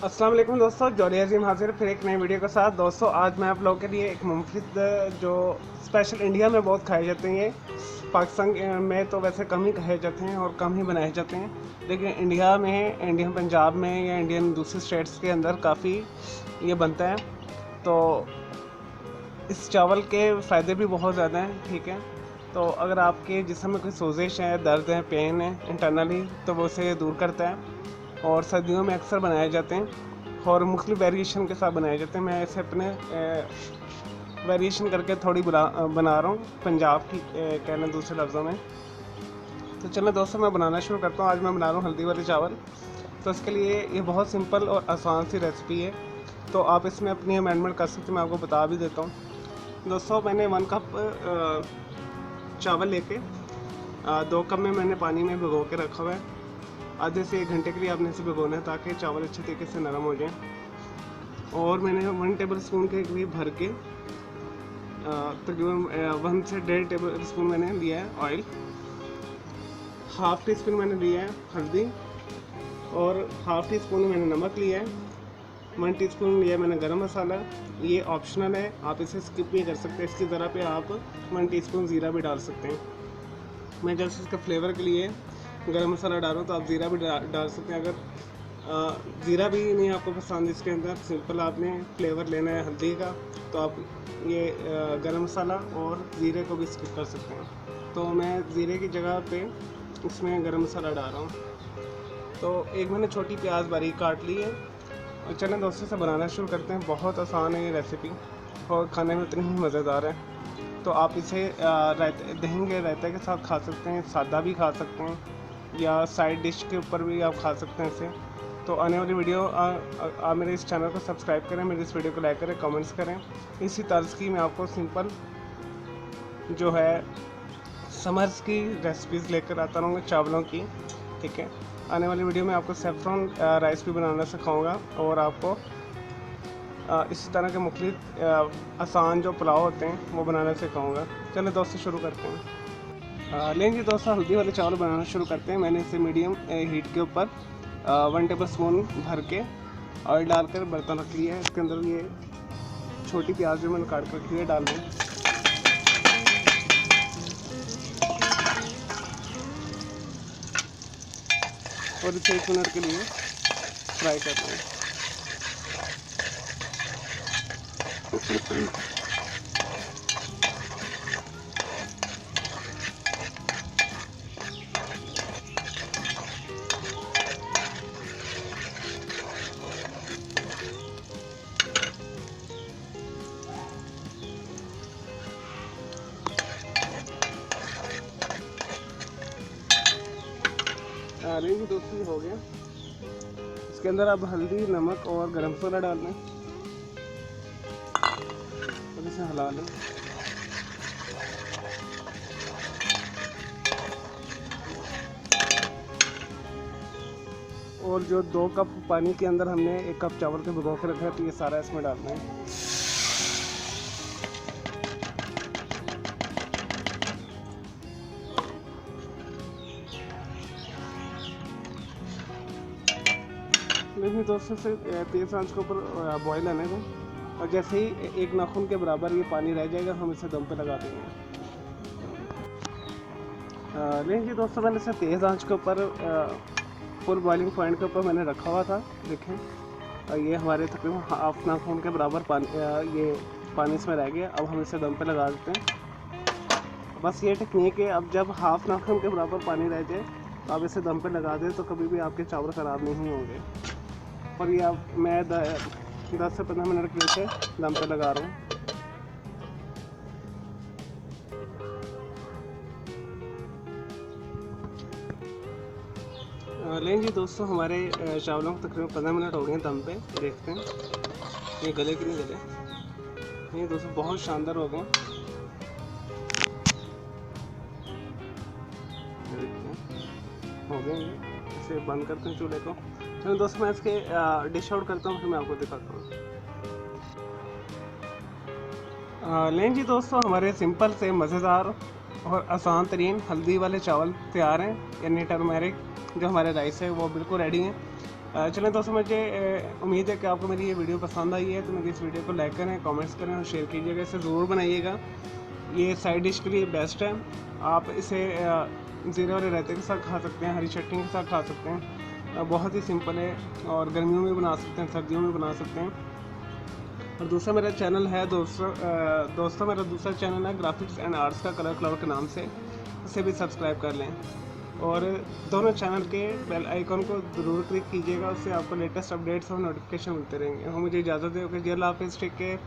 अस्सलाम वालेकुम दोस्तों, जॉली अजीम हाजिर फिर एक नई वीडियो के साथ। दोस्तों आज मैं आप लोगों के लिए एक मुफीद जो स्पेशल इंडिया में बहुत खाए जाते हैं, ये पाकिस्तान में तो वैसे कम ही खाए जाते हैं और कम ही बनाए जाते हैं, लेकिन इंडिया में, इंडियन पंजाब में या इंडियन दूसरे स्टेट्स के अंदर काफ़ी ये बनता है। तो इस चावल के फ़ायदे भी बहुत ज़्यादा हैं, ठीक है। तो अगर आपके जिस्म में कोई सोजिश है, दर्द है, पेन है इंटरनली, तो वो उसे दूर करता है। और सर्दियों में अक्सर बनाए जाते हैं और मुख्तलिफ वेरिएशन के साथ बनाए जाते हैं। मैं इसे अपने वेरिएशन करके थोड़ी बना रहा हूँ, पंजाब की कहना दूसरे लफ्ज़ों में। तो चलो दोस्तों, मैं बनाना शुरू करता हूँ। आज मैं बना रहा हूँ हल्दी वाले चावल। तो इसके लिए ये बहुत सिंपल और आसान सी रेसिपी है, तो आप इसमें अपनी अमेंडमेंट कर सकते हैं। मैं आपको बता भी देता हूँ दोस्तों। मैंने 1 कप चावल लेके 2 कप में मैंने पानी में भिगो के रखा हुआ है। आधे से 1 घंटे के लिए आपने इसे भिगोना है ताकि चावल अच्छे तरीके से नरम हो जाए। और मैंने 1 टेबल स्पून के करीब भर के तकरीबन 1 से 1.5 टेबल स्पून मैंने लिया है ऑयल। हाफ़ टी स्पून मैंने लिया है हल्दी और हाफ़ टी स्पून मैंने नमक लिया है। 1 टीस्पून लिया है मैंने गरम मसाला। ये ऑप्शनल है, आप इसे स्किप भी कर सकते हैं। इसकी ज़रा पे आप 1 टीस्पून ज़ीरा भी डाल सकते हैं। मैं जैसे इसके फ्लेवर के लिए गरम मसाला डालूँ तो आप ज़ीरा भी डाल सकते हैं। अगर ज़ीरा भी नहीं आपको पसंद, इसके अंदर सिंपल आपने फ्लेवर लेना है हल्दी का, तो आप ये गरम मसाला और ज़ीरे को भी स्किप कर सकते हैं। तो मैं ज़ीरे की जगह पे इसमें गरम मसाला डाल रहा हूँ। तो एक मैंने छोटी प्याज बारीक काट ली है। और चलें दोस्तों से बनाना शुरू करते हैं। बहुत आसान है ये रेसिपी और खाने में इतनी ही मज़ेदार है। तो आप इसे दही के रायते के साथ खा सकते हैं, सादा भी खा सकते हैं, या साइड डिश के ऊपर भी आप खा सकते हैं इसे। तो आने वाली वीडियो आप मेरे इस चैनल को सब्सक्राइब करें, मेरे इस वीडियो को लाइक करें, कमेंट्स करें। इसी तर्ज की मैं आपको सिंपल जो है समर्स की रेसिपीज़ लेकर आता रहूँगा चावलों की, ठीक है। आने वाली वीडियो में आपको सेफ्रॉन राइस भी बनाना सिखाऊंगा और आपको इसी तरह के मुख्तलिफ आसान जो पुलाव होते हैं वो बनाना सिखाऊंगा। चलिए दोस्तों शुरू करते हैं। लेंगे दोस्तों, हल्दी वाले चावल बनाना शुरू करते हैं। मैंने इसे मीडियम हीट के ऊपर 1 टेबल स्पून भर के ऑयल डालकर बर्तन रख लिया है। इसके अंदर ये छोटी प्याज जो मैंने काट कर रखी है डाल दें। और इसे 1 मिनट के लिए फ्राई करना है। नहीं दोस्तों, हो गया। इसके अंदर आप हल्दी, नमक और गरम मसाला डाल दें और इसे हिला लें। और जो 2 कप पानी के अंदर हमने 1 कप चावल के भिगो के रखा है, तो ये सारा इसमें डालना है। लेकिन दोस्तों से तेज़ आंच के ऊपर बॉयल आने को, और जैसे ही 1 नाखून के बराबर ये पानी रह जाएगा, हम इसे दम पे लगा देंगे। लेकिन दोस्तों, मैंने इसे तेज़ आंच के ऊपर फुल बॉइलिंग पॉइंट के ऊपर मैंने रखा हुआ था। देखें, ये हमारे तकरीबन हाफ नाखून के बराबर ये पानी इसमें रह गया। अब हम इसे दम पे लगा देते हैं। बस ये टेक्निक है। अब जब हाफ नाखून के बराबर पानी रह जाए तो आप इसे दम पे लगा दें, तो कभी भी आपके चावल ख़राब नहीं होंगे। और ये अब मैं 10 से 15 मिनट के लिए दम पे लगा रहा हूँ। लेंगे दोस्तों, हमारे चावलों को तकरीबन 15 मिनट हो गए हैं दम पे। देखते हैं ये गले कि नहीं गले। ये दोस्तों बहुत शानदार हो गए। हो गए ये। इसे बंद करते हैं चूल्हे को। चलो दोस्तों, मैं इसके डिश आउट करता हूँ, फिर मैं आपको दिखाता हूँ। लें जी दोस्तों, हमारे सिंपल से मज़ेदार और आसान तरीन हल्दी वाले चावल तैयार हैं, यानी टर्मरिक जो हमारे राइस है वो बिल्कुल रेडी हैं। चलें दोस्तों, मुझे उम्मीद है कि आपको मेरी ये वीडियो पसंद आई है, तो मेरी इस वीडियो को लाइक करें, कमेंट्स करें और शेयर कीजिएगा। इसे ज़रूर बनाइएगा, ये साइड डिश के लिए बेस्ट है। आप इसे ज़ीरे वाले रायते के साथ खा सकते हैं, हरी चटनी के साथ खा सकते हैं। बहुत ही सिंपल है और गर्मियों में बना सकते हैं, सर्दियों में बना सकते हैं। और दूसरा मेरा चैनल है दोस्तों मेरा दूसरा चैनल है ग्राफिक्स एंड आर्ट्स का कलर क्लाउड के नाम से, उसे भी सब्सक्राइब कर लें। और दोनों चैनल के बेल आइकन को ज़रूर क्लिक कीजिएगा, उससे आपको लेटेस्ट अपडेट्स और नोटिफिकेशन मिलते रहेंगे। और मुझे इजाज़त दें, ओके जी, अल्लाह हाफिज़, टेक केयर।